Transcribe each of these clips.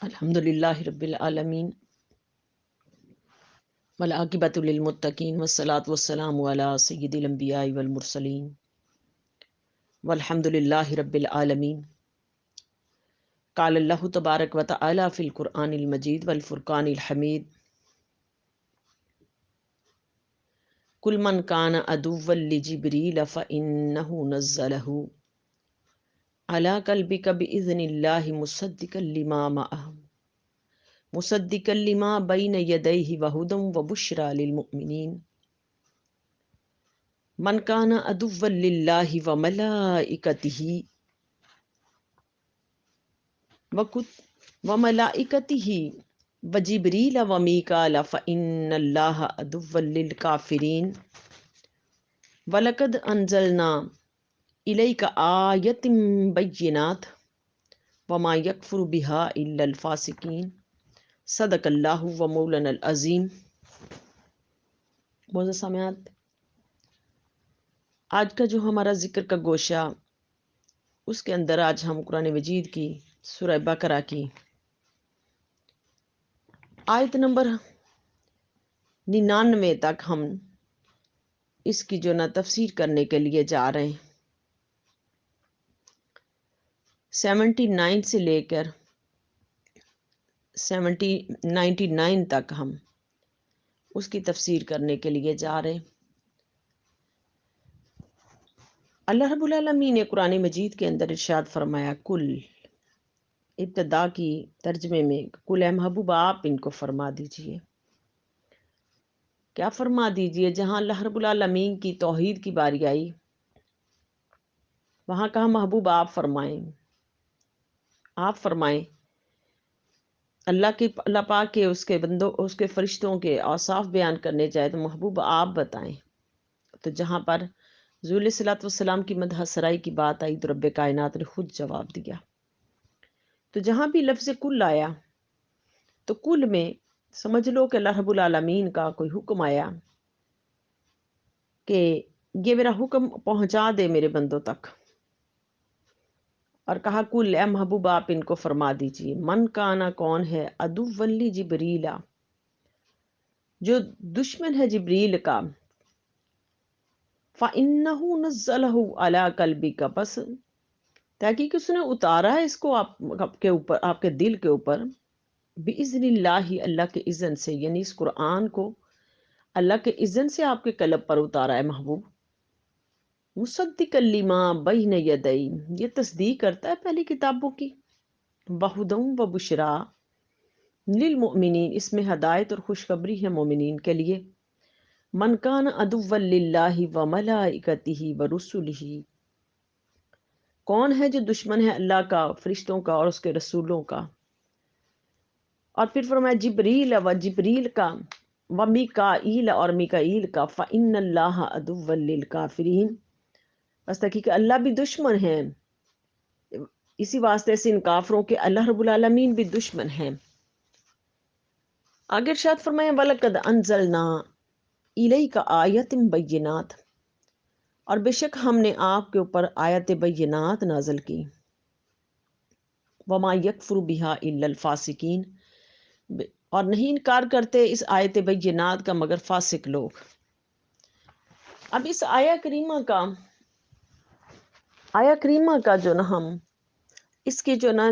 الحمدللہ رب العالمین والعاقبۃ للمتقین والصلاۃ والسلام علی سید الانبیاء والمرسلین والحمدللہ رب العالمین۔ قال اللہ تبارک و تعالی فی القرآن المجید والفرقان الحمید کل من کان عدوا لجبریل فإنہ نزلہ علی قلبک بإذن اللہ مصدقا لما بین یدیہ وہدی وبشریٰ للمؤمنین۔ من کان عدوا للہ وملائکتہ وملائکتہ وجبریل ومیکال فإن اللہ عدوا للکافرین۔ وَلَقَدْ أَنزَلْنَا إِلَيْكَ آیَاتٍ بَیِّنَاتٍ وَمَا يَکْفُرُ بِهَا إِلَّا الْفَاسِقِینَ۔ صدق اللہ و مولانا العظیم۔ معزز سامعات، آج کا جو ہمارا ذکر کا گوشہ، اس کے اندر آج ہم قرآن مجید کی سورہ بقرہ کی آیت نمبر 99 تک ہم اس کی جو نا تفسیر کرنے کے لیے جا رہے ہیں۔ 79 سے لے کر 99 تک ہم اس کی تفسیر کرنے کے لیے جا رہے ہیں۔ اللہ رب العالمین نے قرآن مجید کے اندر ارشاد فرمایا، کل، ابتدا کی ترجمے میں کل اے محبوب آپ ان کو فرما دیجئے۔ کیا فرما دیجئے؟ جہاں اللہ رب العالمین کی توحید کی باری آئی، وہاں کہا محبوب آپ فرمائیں، آپ فرمائیں۔ اللہ پاک کے اس کے بندوں، اس کے فرشتوں کے اوصاف بیان کرنے جائے تو محبوب آپ بتائیں۔ تو جہاں پر حضور علیہ الصلوۃ والسلام کی مدح سرائی کی بات آئی تو رب کائنات نے خود جواب دیا۔ تو جہاں بھی لفظ کل آیا تو کل میں سمجھ لو کہ اللہ رب العالمین کا کوئی حکم آیا کہ یہ میرا حکم پہنچا دے میرے بندوں تک، اور کہا کل اے محبوب آپ ان کو فرما دیجئے، من کانا کون ہے، عدو لی جبریل، جو دشمن ہے جبریل کا، فَإِنَّهُ نَزَّلَهُ عَلَىٰ قَلْبِكَ، پس تحقیق اس نے اتارا ہے اس کو آپ کے اوپر، آپ کے دل کے اوپر، بِإِذْنِ اللَّهِ، اللہ کے اذن سے، یعنی اس قرآن کو اللہ کے اذن سے آپ کے قلب پر اتارا ہے محبوب۔ مصدقا لما بین یدی، یہ تصدیق کرتا ہے پہلی کتابوں کی، وہدی و بشریٰ للمؤمنین، اس میں ہدایت اور خوشخبری ہے مومنین کے لیے۔ من کان عدوا للہ وملائکتہ ورسلہ، کون ہے جو دشمن ہے اللہ کا، فرشتوں کا اور اس کے رسولوں کا۔ اور پھر فرمایا جبریل و جبریل کا، و میکائیل اور میکائیل کا، فإن اللہ عدو للکافرین، بس تحقیق اللہ بھی دشمن ہے، اسی واسطے سے ان کافروں کے اللہ رب العالمین بھی دشمن ہیں۔ آگے ارشاد فرمایا وَلَقَدْ أَنزَلْنَا إِلَيْكَ آیَاتٍ بَیِّنَاتٍ، اور بے شک ہم نے آپ کے اوپر آیت بینات نازل کی، وَمَا يَکْفُرُ بِهَا إِلَّا الْفَاسِقِینَ، اور نہیں انکار کرتے اس آیت بینات کا مگر فاسق لوگ۔ اب اس آیہ کریمہ کا جو نا ہم اس کی جو نا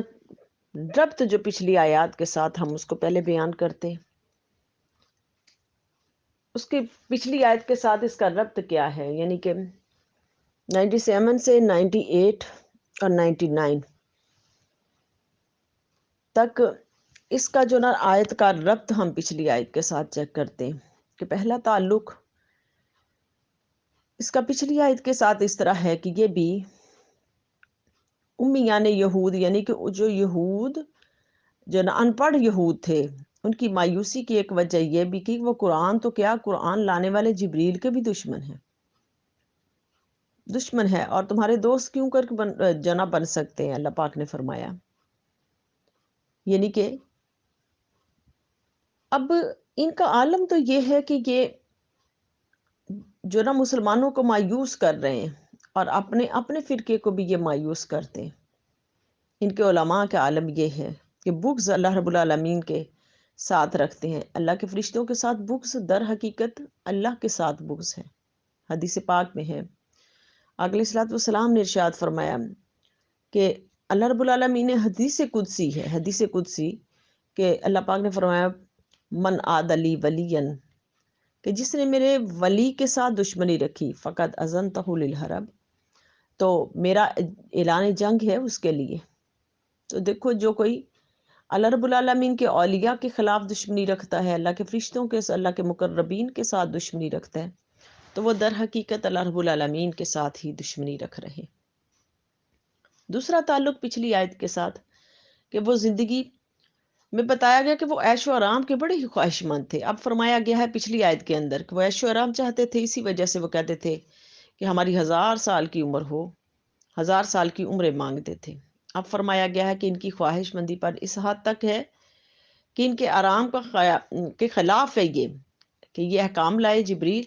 ربط جو پچھلی آیات کے ساتھ ہم اس کو پہلے بیان کرتے ہیں، اس کی پچھلی آیت کے ساتھ اس کا ربط کیا ہے، یعنی کہ 97 سے 98 اور 99 تک اس کا جو نا آیت کا ربط ہم پچھلی آیت کے ساتھ چیک کرتے ہیں کہ پہلا تعلق اس کا پچھلی آیت کے ساتھ اس طرح ہے کہ یہ بھی امیان یہود، یعنی کہ جو یہود جو نا ان پڑھ یہود تھے، ان کی مایوسی کی ایک وجہ یہ بھی کہ وہ قرآن تو کیا، قرآن لانے والے جبریل کے بھی دشمن ہے، اور تمہارے دوست کیوں کر جنا بن سکتے ہیں، اللہ پاک نے فرمایا۔ یعنی کہ اب ان کا عالم تو یہ ہے کہ یہ جو نا مسلمانوں کو مایوس کر رہے ہیں، اور اپنے فرقے کو بھی یہ مایوس کرتے ہیں۔ ان کے علماء کا عالم یہ ہے کہ بغض اللہ رب العالمین کے ساتھ رکھتے ہیں. اللہ کے فرشتوں کے ساتھ بغض در حقیقت اللہ کے ساتھ بغض ہے. حدیث پاک میں ہے، آقا علیہ الصلوۃ والسلام نے ارشاد فرمایا کہ اللہ رب العالمین نے حدیث قدسی ہے، حدیث قدسی، کہ اللہ پاک نے فرمایا من عاد لی ولیا، کہ جس نے میرے ولی کے ساتھ دشمنی رکھی فقط اذنتہ للحرب، تو میرا اعلان جنگ ہے اس کے لیے. تو دیکھو، جو کوئی اللہ رب العالمین کے اولیاء کے خلاف دشمنی رکھتا ہے، اللہ کے فرشتوں کے، اللہ کے مقربین کے ساتھ دشمنی رکھتا ہے، تو وہ در حقیقت اللہ رب العالمین کے ساتھ ہی دشمنی رکھ رہے. دوسرا تعلق پچھلی آیت کے ساتھ، کہ وہ زندگی میں بتایا گیا کہ وہ عیش و آرام کے بڑے ہی خواہش مند تھے. اب فرمایا گیا ہے پچھلی آیت کے اندر کہ وہ عیش و آرام چاہتے تھے، اسی وجہ سے وہ کہتے تھے کہ ہماری 1000 سال کی عمر ہو، 1000 سال کی عمریں مانگتے تھے. اب فرمایا گیا ہے کہ ان کی خواہش مندی پر اس حد تک ہے کہ ان کے آرام کے خلاف ہے یہ، کہ یہ احکام لائے جبریل،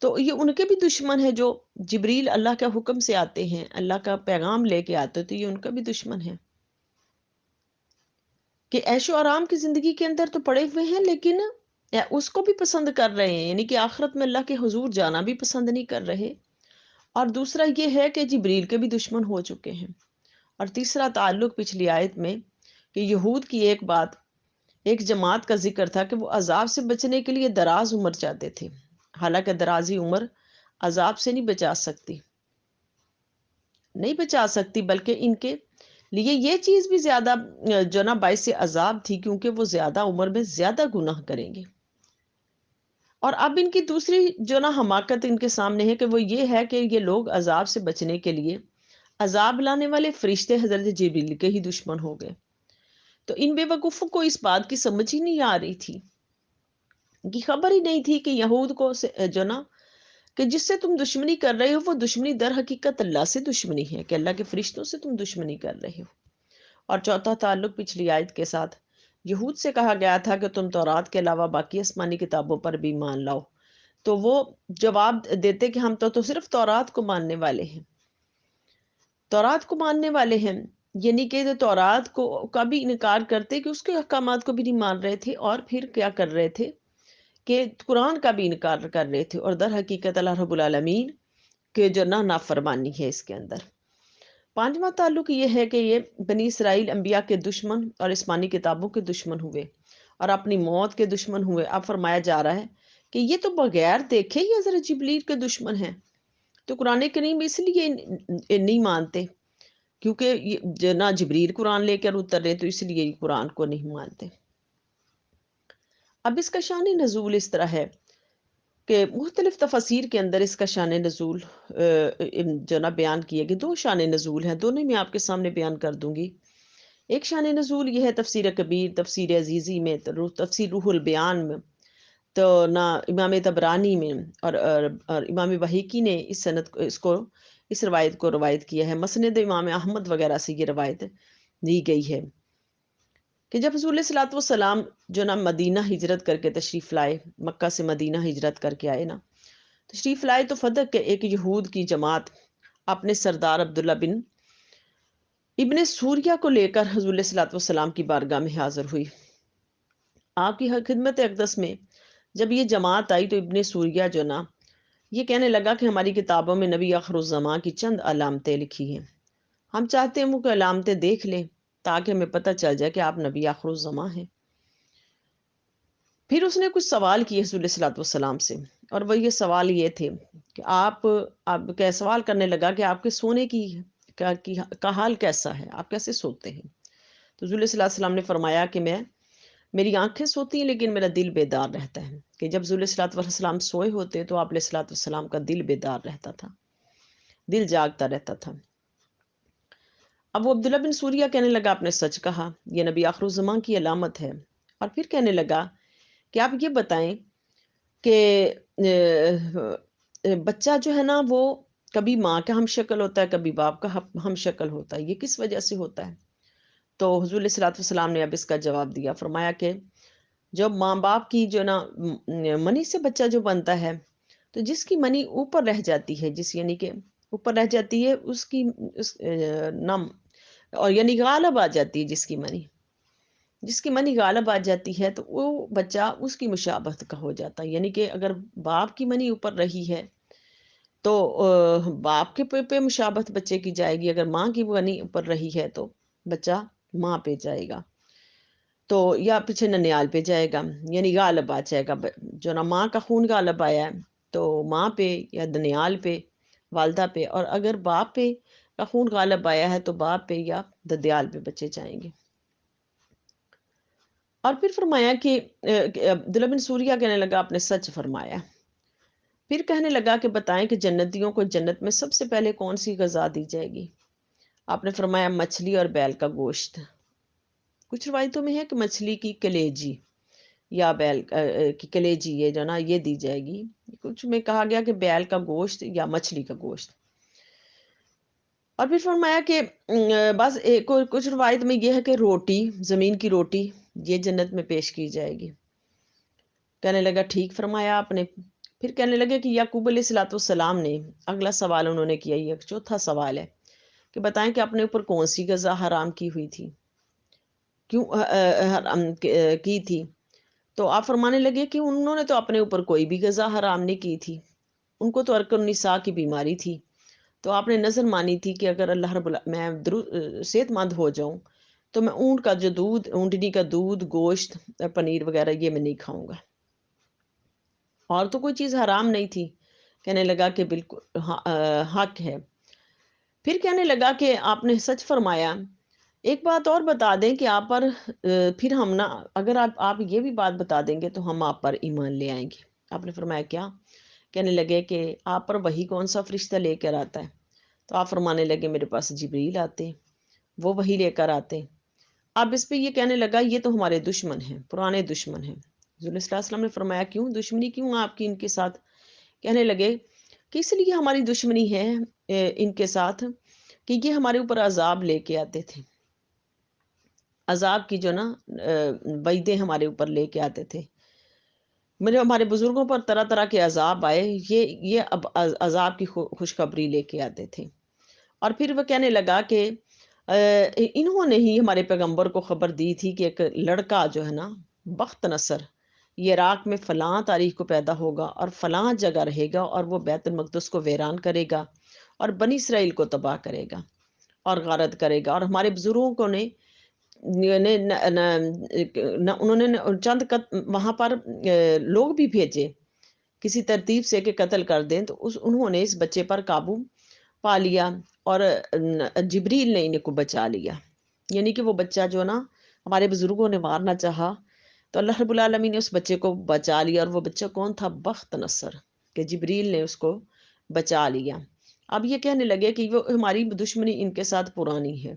تو یہ ان کے بھی دشمن ہے. جو جبریل اللہ کے حکم سے آتے ہیں، اللہ کا پیغام لے کے آتے، تو یہ ان کا بھی دشمن ہے. کہ عیش و آرام کی زندگی کے اندر تو پڑے ہوئے ہیں، لیکن اس کو بھی پسند کر رہے ہیں، یعنی کہ آخرت میں اللہ کے حضور جانا بھی پسند نہیں کر رہے. اور دوسرا یہ ہے کہ جبریل کے بھی دشمن ہو چکے ہیں. اور تیسرا تعلق پچھلی آیت میں کہ یہود کی ایک بات، ایک جماعت کا ذکر تھا کہ وہ عذاب سے بچنے کے لیے دراز عمر چاہتے تھے، حالانکہ درازی عمر عذاب سے نہیں بچا سکتی، نہیں بچا سکتی، بلکہ ان کے لیے یہ چیز بھی زیادہ جو نا باعث عذاب تھی، کیونکہ وہ زیادہ عمر میں زیادہ گناہ کریں گے. اور اب ان کی دوسری جو نا حماقت ان کے سامنے ہے کہ وہ یہ ہے کہ یہ لوگ عذاب سے بچنے کے لیے عذاب لانے والے فرشتے حضرت جبریل کے ہی دشمن ہو گئے. تو ان بے وقوفوں کو اس بات کی سمجھ ہی نہیں آ رہی تھی، کی خبر ہی نہیں تھی کہ یہود کو جو نا کہ جس سے تم دشمنی کر رہے ہو، وہ دشمنی در حقیقت اللہ سے دشمنی ہے، کہ اللہ کے فرشتوں سے تم دشمنی کر رہے ہو. اور چوتھا تعلق پچھلی آیت کے ساتھ، یہود سے کہا گیا تھا کہ تم تورات کے علاوہ باقی آسمانی کتابوں پر بھی مان لاؤ، تو وہ جواب دیتے کہ ہم تو صرف تورات کو ماننے والے ہیں، تورات کو ماننے والے ہیں. یعنی کہ تورات کو کا بھی انکار کرتے کہ اس کے احکامات کو بھی نہیں مان رہے تھے، اور پھر کیا کر رہے تھے کہ قرآن کا بھی انکار کر رہے تھے. اور در حقیقت اللہ رب العالمین کے جو نافرمانی ہے اس کے اندر. پانچواں تعلق یہ ہے کہ یہ بنی اسرائیل انبیاء کے دشمن اور آسمانی کتابوں کے دشمن ہوئے اور اپنی موت کے دشمن ہوئے. اب فرمایا جا رہا ہے کہ یہ تو بغیر دیکھے ہی حضرت جبریل کے دشمن ہیں. تو قرآن کریم اس لیے نہیں مانتے کیونکہ نہ جبریل قرآن لے کر اتر رہے، تو اس لیے قرآن کو نہیں مانتے. اب اس کا شان نزول اس طرح ہے کہ مختلف تفاسیر کے اندر اس کا شان نزول جو نا بیان کیے گئے. دو شان نزول ہیں، دونوں میں آپ کے سامنے بیان کر دوں گی. ایک شان نزول یہ ہے تفسیر کبیر، تفسیر عزیزی میں، تفسیر روح البیان میں، تو نہ امام طبرانی میں اور امام وحیکی نے اس روایت کو روایت کیا ہے. مسند امام احمد وغیرہ سے یہ روایت دی گئی ہے کہ جب حضور علیہ الصلوۃ والسلام جو نا مدینہ ہجرت کر کے تشریف لائے، مکہ سے مدینہ ہجرت کر کے آئے نا، تشریف لائے، تو فدق کے ایک یہود کی جماعت اپنے سردار عبداللہ بن ابن سوریہ کو لے کر حضور علیہ الصلوۃ والسلام کی بارگاہ میں حاضر ہوئی. آپ کی خدمت اقدس میں جب یہ جماعت آئی تو ابن سوریہ جو نا یہ کہنے لگا کہ ہماری کتابوں میں نبی آخر الزماں کی چند علامتیں لکھی ہیں، ہم چاہتے ہیں وہ کوئی علامتیں دیکھ لیں تاکہ ہمیں پتہ چل جائے کہ آپ نبی آخر الزماں ہیں. پھر اس نے کچھ سوال کیے حضور علیہ الصلوۃ والسلام سے، اور وہ یہ سوال یہ تھے کہ آپ کا سوال کرنے لگا کہ آپ کے سونے کا حال کیسا ہے، آپ کیسے سوتے ہیں. تو حضور علیہ السلام نے فرمایا کہ میری آنکھیں سوتی ہیں لیکن میرا دل بیدار رہتا ہے. کہ جب حضور علیہ السلام سوئے ہوتے تو آپ علیہ السلام کا دل بیدار رہتا تھا، دل جاگتا رہتا تھا. اب وہ عبداللہ بن سوریہ کہنے لگا آپ نے سچ کہا، یہ نبی آخر الزمان کی علامت ہے. اور پھر کہنے لگا کہ آپ یہ بتائیں کہ بچہ جو ہے نا وہ کبھی ماں کا ہم شکل ہوتا ہے، کبھی باپ کا ہم شکل ہوتا ہے، یہ کس وجہ سے ہوتا ہے. تو حضور علیہ السلام نے اب اس کا جواب دیا، فرمایا کہ جب ماں باپ کی جو نا منی سے بچہ جو بنتا ہے، تو جس کی منی اوپر رہ جاتی ہے، یعنی کہ اوپر رہ جاتی ہے اس کی نم، اور یعنی غالب آ جاتی ہے جس کی منی، جس کی منی غالب آ جاتی ہے تو وہ بچہ اس کی مشابہت کا ہو جاتا ہے، یعنی کہ اگر باپ کی منی اوپر رہی ہے تو باپ کے پہ مشابہت بچے کی جائے گی، اگر ماں کی منی اوپر رہی ہے تو بچہ ماں پہ جائے گا، تو یا پیچھے ننیال پہ جائے گا، یعنی غالب آ جائے گا جو نا ماں کا خون غالب آیا ہے تو ماں پہ یا ننیال پہ، والدہ پہ، اور اگر باپ پہ کا خون غالب آیا ہے تو باپ پہ یا ددیال پہ بچے جائیں گے۔ اور پھر فرمایا کہ عبداللہ بن سوریہ کہنے لگا آپ نے سچ فرمایا، پھر کہنے لگا کہ بتائیں کہ جنتیوں کو جنت میں سب سے پہلے کون سی غذا دی جائے گی؟ آپ نے فرمایا مچھلی اور بیل کا گوشت۔ کچھ روایتوں میں ہے کہ مچھلی کی کلیجی یا بیل کی کلیجی یہ جو نا یہ دی جائے گی، کچھ میں کہا گیا کہ بیل کا گوشت یا مچھلی کا گوشت۔ اور پھر فرمایا کہ بس کچھ روایت میں یہ ہے کہ روٹی، زمین کی روٹی یہ جنت میں پیش کی جائے گی۔ کہنے لگا ٹھیک فرمایا آپ نے۔ پھر کہنے لگے کہ یعقوب علیہ الصلوۃ والسلام نے اگلا سوال انہوں نے کیا، یہ چوتھا سوال ہے کہ بتائیں کہ اپنے اوپر کون سی غذا حرام کی ہوئی تھی، کیوں حرام کی تھی؟ تو آپ فرمانے لگے کہ انہوں نے تو اپنے اوپر کوئی بھی غذا حرام نہیں کی تھی، ان کو تو ارک النساء کی بیماری تھی، تو آپ نے نظر مانی تھی کہ اگر اللہ رب میں صحت مند ہو جاؤں تو میں اونٹ کا جو دودھ، اونٹنی کا دودھ، گوشت، پنیر وغیرہ یہ میں نہیں کھاؤں گا، اور تو کوئی چیز حرام نہیں تھی۔ کہنے لگا کہ بالکل حق ہے۔ پھر کہنے لگا کہ آپ نے سچ فرمایا۔ ایک بات اور بتا دیں کہ آپ پر پھر ہم نا اگر آپ یہ بھی بات بتا دیں گے تو ہم آپ پر ایمان لے آئیں گے۔ آپ نے فرمایا کیا؟ کہنے لگے کہ آپ پر وہی کون سا فرشتہ لے کر آتا ہے؟ تو آپ فرمانے لگے میرے پاس جبریل آتے، وہ وہی لے کر آتے۔ اب اس پہ یہ کہنے لگا یہ تو ہمارے دشمن ہیں، پرانے دشمن ہیں۔ حضور صلی اللہ علیہ وسلم نے فرمایا کیوں دشمنی کیوں آپ کی ان کے ساتھ؟ کہنے لگے کہ اس لیے ہماری دشمنی ہے ان کے ساتھ کہ یہ ہمارے اوپر عذاب لے کے آتے تھے، عذاب کی جو نا وعدے ہمارے اوپر لے کے آتے تھے، ہمارے بزرگوں پر طرح طرح کے عذاب آئے، یہ اب عذاب کی خوشخبری لے کے آتے تھے۔ اور پھر وہ کہنے لگا کہ انہوں نے ہی ہمارے پیغمبر کو خبر دی تھی کہ ایک لڑکا جو ہے نا بخت نصر یہ عراق میں فلاں تاریخ کو پیدا ہوگا اور فلاں جگہ رہے گا اور وہ بیت المقدس کو ویران کرے گا اور بنی اسرائیل کو تباہ کرے گا اور غارت کرے گا۔ اور ہمارے بزرگوں کو نے انہوں نے چند وہاں پر لوگ بھی بھیجے کسی ترتیب سے کہ قتل کر دیں، تو انہوں نے اس بچے پر قابو پا لیا اور جبریل نے انہیں کو بچا لیا، یعنی کہ وہ بچہ جو نا ہمارے بزرگوں نے مارنا چاہا تو اللہ رب العالمین نے اس بچے کو بچا لیا، اور وہ بچہ کون تھا؟ بخت نصر، کہ جبریل نے اس کو بچا لیا۔ اب یہ کہنے لگے کہ وہ ہماری دشمنی ان کے ساتھ پرانی ہے۔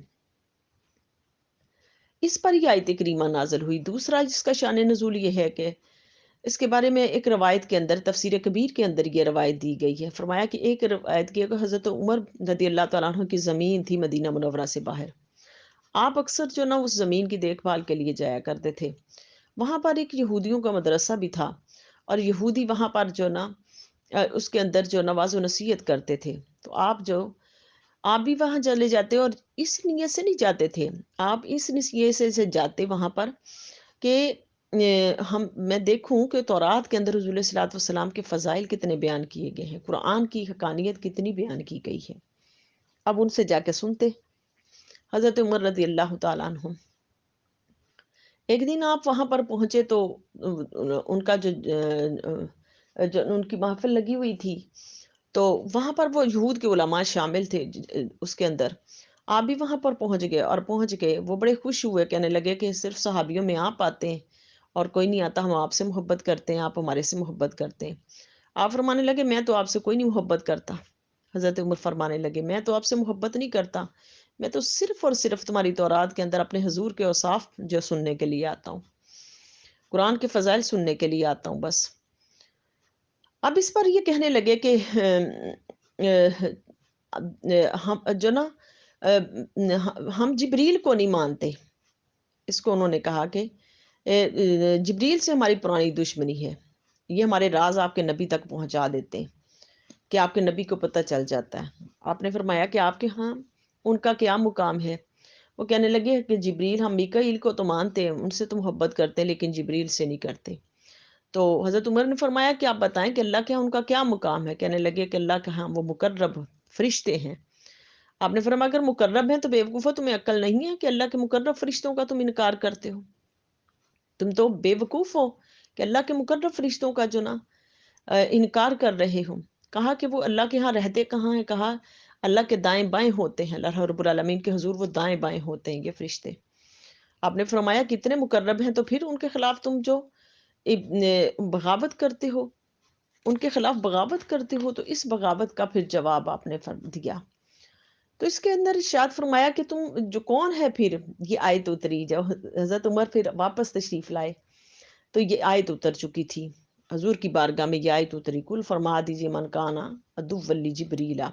اس پر یہ آیت کریمہ نازل ہوئی۔ دوسرا جس کا شان نزول یہ ہے کہ اس کے بارے میں ایک روایت کے اندر، تفسیر کبیر کے اندر یہ روایت دی گئی ہے۔ فرمایا کہ ایک روایت کی کہ حضرت عمر رضی اللہ تعالیٰ عنہ کی زمین تھی مدینہ منورہ سے باہر، آپ اکثر جو نا اس زمین کی دیکھ بھال کے لیے جایا کرتے تھے۔ وہاں پر ایک یہودیوں کا مدرسہ بھی تھا، اور یہودی وہاں پر جو نا اس کے اندر جو نواز و نصیحت کرتے تھے، تو آپ بھی وہاں چلے جاتے، اور اس نیت سے نہیں جاتے تھے، آپ اس نیت سے جاتے وہاں پر کہ میں دیکھوں کہ تورات کے اندر حضور صلی اللہ علیہ وسلم کے فضائل کتنے بیان کیے گئے ہیں، قرآن کی حقانیت کتنی بیان کی گئی ہے۔ اب ان سے جا کے سنتے۔ حضرت عمر رضی اللہ تعالیٰ عنہ ایک دن آپ وہاں پر پہنچے تو ان کا جو ان کی محفل لگی ہوئی تھی، تو وہاں پر وہ یہود کے علماء شامل تھے اس کے اندر۔ آپ بھی وہاں پر پہنچ گئے، اور پہنچ کے وہ بڑے خوش ہوئے، کہنے لگے کہ صرف صحابیوں میں آپ آتے ہیں اور کوئی نہیں آتا، ہم آپ سے محبت کرتے ہیں، آپ ہمارے سے محبت کرتے ہیں۔ آپ فرمانے لگے میں تو آپ سے کوئی نہیں محبت کرتا۔ حضرت عمر فرمانے لگے میں تو آپ سے محبت نہیں کرتا، میں تو صرف اور صرف تمہاری تورات کے اندر اپنے حضور کے اوصاف جو سننے کے لیے آتا ہوں، قرآن کے فضائل سننے کے لیے آتا ہوں بس۔ اب اس پر یہ کہنے لگے کہ ہم جو نا ہم جبریل کو نہیں مانتے۔ اس کو انہوں نے کہا کہ جبریل سے ہماری پرانی دشمنی ہے، یہ ہمارے راز آپ کے نبی تک پہنچا دیتے ہیں کہ آپ کے نبی کو پتہ چل جاتا ہے۔ آپ نے فرمایا کہ آپ کے ہاں ان کا کیا مقام ہے؟ وہ کہنے لگے کہ جبریل، ہم میکائیل کو تو مانتے ہیں، ان سے تو محبت کرتے ہیں، لیکن جبریل سے نہیں کرتے۔ تو حضرت عمر نے فرمایا کہ آپ بتائیں کہ اللہ کے ہاں ان کا کیا مقام ہے؟ کہنے لگے کہ اللہ کے ہاں وہ مقرب فرشتے ہیں۔ آپ نے فرمایا اگر مقرب ہیں تو بے وقوفو، تمہیں عقل نہیں ہے کہ اللہ کے مقرب فرشتوں کا تم انکار کرتے ہو؟ تم تو بے وقوف ہو کہ اللہ کے مقرب فرشتوں کا جو نا انکار کر رہے ہو۔ کہا کہ وہ اللہ کے ہاں رہتے کہاں ہیں؟ کہا اللہ کے دائیں بائیں ہوتے ہیں، اللہ رب العالمین کے حضور وہ دائیں بائیں ہوتے ہیں یہ فرشتے۔ آپ نے فرمایا کتنے مقرب ہیں، تو پھر ان کے خلاف تم جو بغاوت کرتے ہو، ان کے خلاف بغاوت کرتے ہو، تو اس بغاوت کا پھر جواب آپ نے دیا۔ تو اس کے اندر ارشاد فرمایا کہ تم جو کون ہے، پھر یہ آیت اتری جب حضرت عمر پھر واپس تشریف لائے تو یہ آیت اتر چکی تھی، حضور کی بارگاہ میں یہ آیت اتری، کل فرما دیجئے من کانا عدو لی جبریلا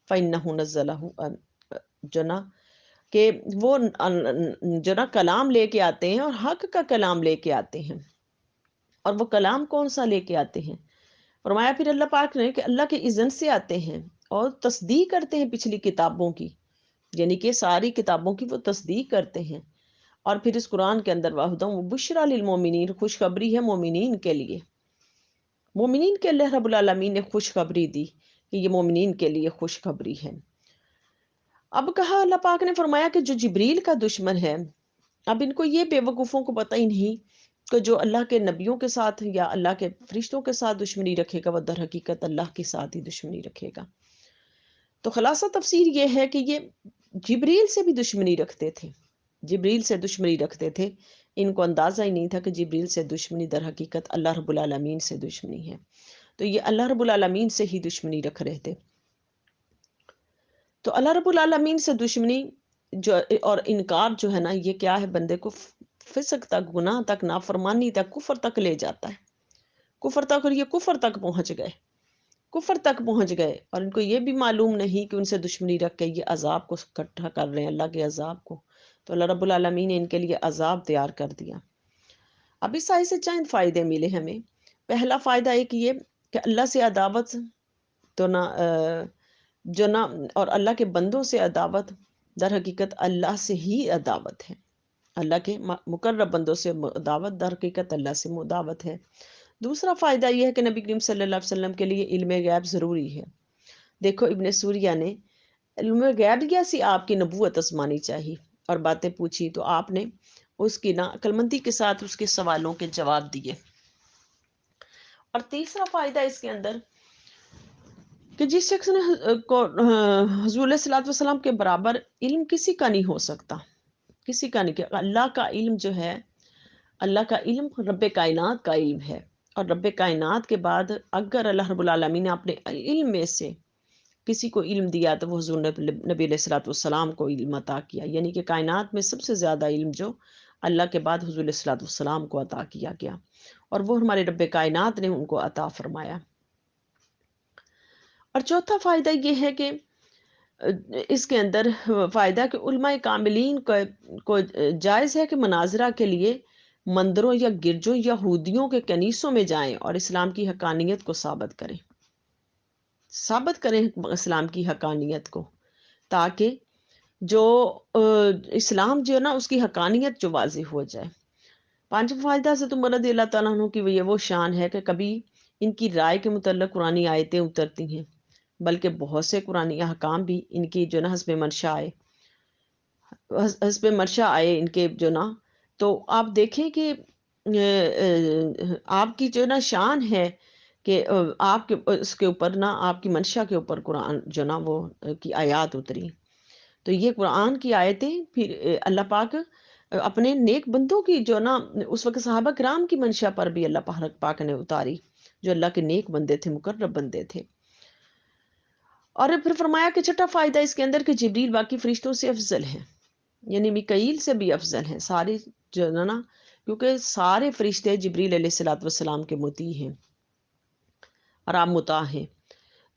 فإنہ نزلہ، جو نا کہ وہ جو نا کلام لے کے آتے ہیں اور حق کا کلام لے کے آتے ہیں۔ اور وہ کلام کون سا لے کے آتے ہیں؟ فرمایا پھر اللہ پاک نے کہ اللہ کے اذن سے آتے ہیں اور تصدیق کرتے ہیں پچھلی کتابوں کی، یعنی کہ ساری کتابوں کی وہ تصدیق کرتے ہیں۔ اور پھر اس قرآن کے اندر وَہُدًى وَبُشْرًى لِلْمُؤْمِنِينَ، خوشخبری ہے مومنین کے لیے۔ مومنین کے اللہ رب العالمین نے خوشخبری دی کہ یہ مومنین کے لیے خوشخبری ہے۔ اب کہا اللہ پاک نے فرمایا کہ جو جبریل کا دشمن ہے، اب ان کو یہ بے وقوفوں کو پتہ ہی نہیں کہ جو اللہ کے نبیوں کے ساتھ یا اللہ کے فرشتوں کے ساتھ دشمنی رکھے گا وہ در حقیقت اللہ کے ساتھ ہی دشمنی رکھے گا۔ تو خلاصہ تفسیر یہ ہے کہ یہ جبریل سے بھی دشمنی رکھتے تھے، جبریل سے دشمنی رکھتے تھے، ان کو اندازہ ہی نہیں تھا کہ جبریل سے دشمنی در حقیقت اللہ رب العالمین سے دشمنی ہے۔ تو یہ اللہ رب العالمین سے ہی دشمنی رکھ رہے تھے۔ تو اللہ رب العالمین سے دشمنی جو اور انکار جو ہے نا، یہ کیا ہے، بندے کو فسق تک، گناہ تک، نافرمانی تک، کفر تک لے جاتا ہے، کفر تک، اور یہ کفر تک پہنچ گئے، کفر تک پہنچ گئے، اور ان کو یہ بھی معلوم نہیں کہ ان سے دشمنی رکھ کے یہ عذاب کو اکٹھا کر رہے ہیں، اللہ کے عذاب کو۔ تو اللہ رب العالمین نے ان کے لیے عذاب تیار کر دیا۔ اب اس آیت سے چند فائدے ملے ہمیں۔ پہلا فائدہ ایک یہ کہ اللہ سے عداوت تو نہ جو نہ، اور اللہ کے بندوں سے عداوت در حقیقت اللہ سے ہی عداوت ہے، اللہ کے مقرب بندوں سے عداوت در حقیقت اللہ سے عداوت ہے۔ دوسرا فائدہ یہ ہے کہ نبی کریم صلی اللہ علیہ وسلم کے لیے علم غیب ضروری ہے۔ دیکھو ابن سوریہ نے علم غیبیہ سے آپ کی نبوت آزمانی چاہی اور باتیں پوچھی، تو آپ نے اس کی نا عقل مندی کے ساتھ اس کے سوالوں کے جواب دیے۔ اور تیسرا فائدہ اس کے اندر کہ جس شخص نے حضور علیہ الصلوۃ والسلام کے برابر علم کسی کا نہیں ہو سکتا، کسی کا نہیں، کہ اللہ کا علم جو ہے، اللہ کا علم رب کائنات کا علم ہے، اور رب کائنات کے بعد اگر اللہ رب العالمین نے اپنے علم میں سے کسی کو علم دیا تو وہ حضور نبی علیہ الصلوۃ والسلام کو علم عطا کیا، یعنی کہ کائنات میں سب سے زیادہ علم جو اللہ کے بعد حضور علیہ الصلوۃ والسلام کو عطا کیا گیا، اور وہ ہمارے رب کائنات نے ان کو عطا فرمایا۔ اور چوتھا فائدہ یہ ہے کہ اس کے اندر فائدہ کہ علماء کاملین کو جائز ہے کہ مناظرہ کے لیے مندروں یا گرجوں یا یہودیوں کے کنیسوں میں جائیں اور اسلام کی حقانیت کو ثابت کریں، ثابت کریں اسلام کی حقانیت کو، تاکہ جو اسلام جو ہے نا اس کی حقانیت جو واضح ہو جائے۔ پانچواں فائدہ سے تم رضی اللہ تعالیٰ عنہ کی یہ وہ شان ہے کہ کبھی ان کی رائے کے متعلق قرآنی آیتیں اترتی ہیں، بلکہ بہت سے قرآنی احکام بھی ان کی جو نا حسب منشا آئے، حسب منشا آئے ان کے جو نا، تو آپ دیکھیں کہ آپ کی جو نا شان ہے کہ آپ کے اس کے اوپر نا، آپ کی منشا کے اوپر قرآن جو نا وہ کی آیات اتری۔ تو یہ قرآن کی آیتیں پھر اللہ پاک اپنے نیک بندوں کی جو نا، اس وقت صحابہ کرام کی منشا پر بھی اللہ پاک نے اتاری، جو اللہ کے نیک بندے تھے، مقرب بندے تھے۔ اور پھر فرمایا کہ چھٹا فائدہ اس کے اندر کہ جبریل باقی فرشتوں سے افضل ہے، یعنی میکائیل سے بھی افضل ہیں سارے جو نا، کیونکہ سارے فرشتے جبریل علیہ الصلوۃ والسلام کے مطیع ہیں اور آپ مطاع ہیں،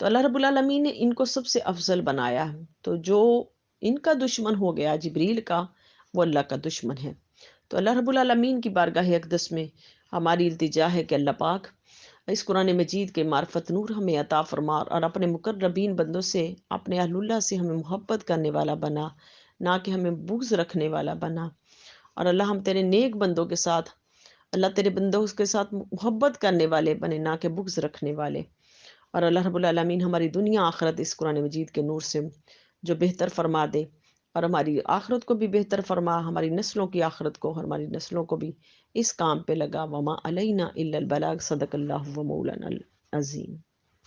تو اللہ رب العالمین نے ان کو سب سے افضل بنایا۔ تو جو ان کا دشمن ہو گیا جبریل کا، وہ اللہ کا دشمن ہے۔ تو اللہ رب العالمین کی بارگاہ اقدس میں ہماری التجا ہے کہ اللہ پاک اس قرآن مجید کے معرفت نور ہمیں عطا فرما، اور اپنے مقربین بندوں سے، اپنے اہل اللہ سے ہمیں محبت کرنے والا بنا، نہ کہ ہمیں بغض رکھنے والا بنا۔ اور اللہ ہم تیرے نیک بندوں کے ساتھ، اللہ تیرے بندوں کے ساتھ محبت کرنے والے بنے، نہ کہ بغض رکھنے والے۔ اور اللہ رب العالمین ہماری دنیا آخرت اس قرآن مجید کے نور سے جو بہتر فرما دے، اور ہماری آخرت کو بھی بہتر فرما، ہماری نسلوں کی آخرت کو، ہماری نسلوں کو بھی اس کام پہ لگا۔ وما علینا الا البلاغ، صدق اللہ و مولانا العظیم۔